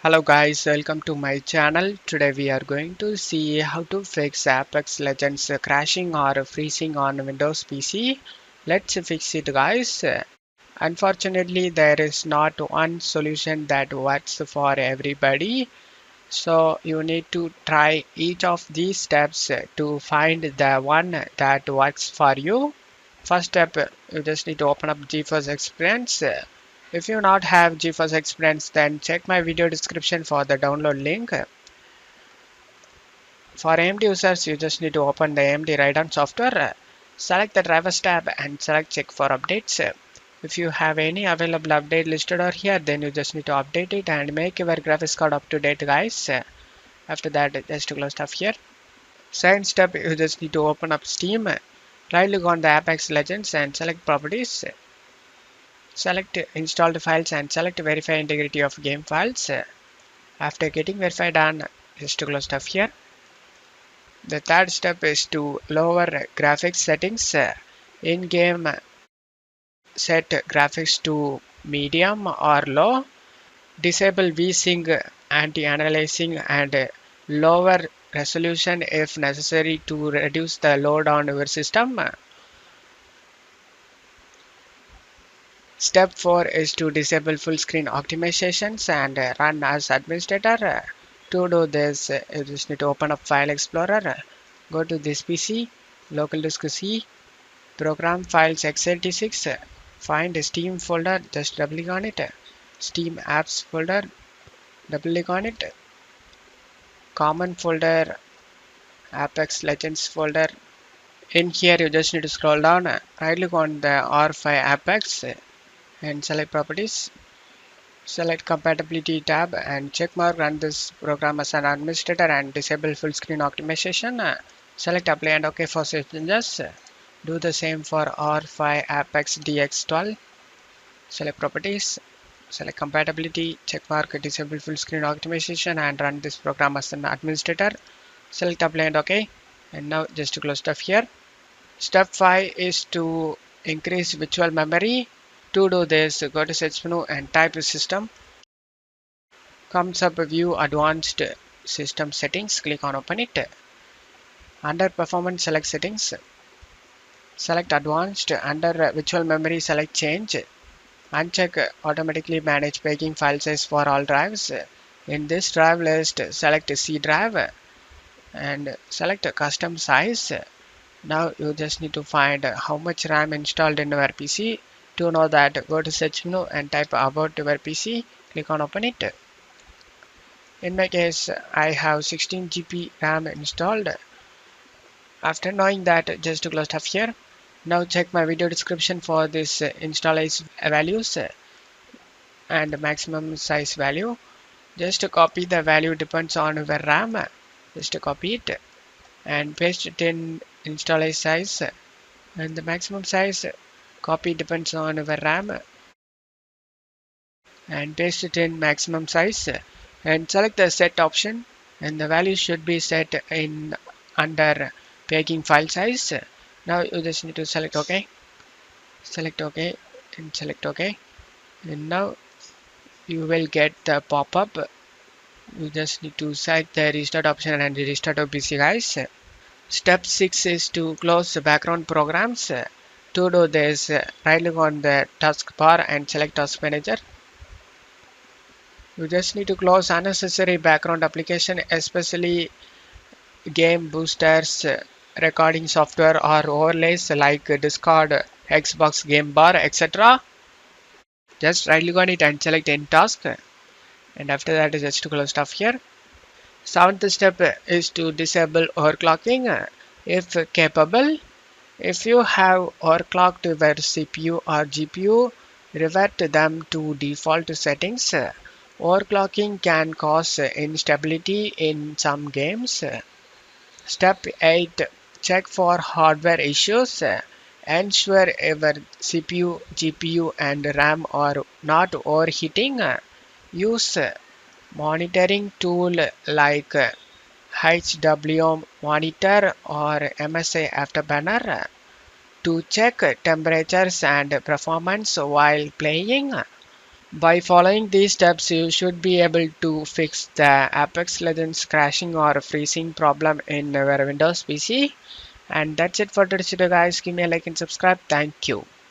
Hello guys, welcome to my channel. Today we are going to see how to fix Apex Legends crashing or freezing on Windows PC. Let's fix it guys. Unfortunately, there is not one solution that works for everybody. So you need to try each of these steps to find the one that works for you. First step, you just need to open up GeForce Experience. If you not have GeForce Experience, then check my video description for the download link. For AMD users, you just need to open the AMD Radeon software. Select the drivers tab and select check for updates. If you have any available update listed over here, then you just need to update it and make your graphics card up to date guys. After that, just close stuff here. Second step, you just need to open up Steam. Right click on the Apex Legends and select properties. Select installed files and select verify integrity of game files. After getting verified done, just to close stuff here. The third step is to lower graphics settings. In-game set graphics to medium or low. Disable VSync anti-aliasing and lower resolution if necessary to reduce the load on your system. Step 4 is to disable full screen optimizations and run as administrator. To do this, you just need to open up File Explorer, go to this PC, local disk C, program files x86, find Steam folder, just double click on it, Steam apps folder, double click on it, common folder, Apex Legends folder. In here, you just need to scroll down, right click on the R5 Apex and select properties. Select compatibility tab and checkmark run this program as an administrator and disable full screen optimization. Select apply and OK for save changes. Do the same for R5 Apex DX12. Select properties. Select compatibility, checkmark disable full screen optimization and run this program as an administrator. Select apply and OK. And now just to close stuff here. Step 5 is to increase virtual memory. To do this, go to search menu and type system. Comes up view advanced system settings, click on open it. Under performance, select settings, select advanced. Under virtual memory, select change. Uncheck automatically manage paging file size for all drives. In this drive list, select C drive and select custom size. Now you just need to find how much RAM installed in your PC. To know that, go to search menu and type about your PC, click on open it. In my case, I have 16 GB RAM installed. After knowing that, just to close stuff here. Now check my video description for this installation values and maximum size value. Just to copy the value depends on your RAM. Just to copy it and paste it in installation size, and the maximum size copy depends on your RAM and paste it in maximum size and select the set option, and the value should be set in under paging file size. Now you just need to select OK, select OK and select OK, and now you will get the pop-up. You just need to select the restart option and restart your PC guys. Step 6 is to close the background programs. To do this, right click on the taskbar and select task manager. You just need to close unnecessary background application, especially game boosters, recording software or overlays like Discord, Xbox Game Bar, etc. Just right click on it and select end task, and after that is just to close stuff here. Seventh step is to disable overclocking if capable. If you have overclocked your CPU or GPU, revert them to default settings. Overclocking can cause instability in some games. Step 8. Check for hardware issues. Ensure your CPU, GPU and RAM are not overheating. Use monitoring tool like HW Monitor or MSI Afterburner to check temperatures and performance while playing. By following these steps, you should be able to fix the Apex Legends crashing or freezing problem in your Windows PC. And that's it for today's video, guys. Give me a like and subscribe. Thank you.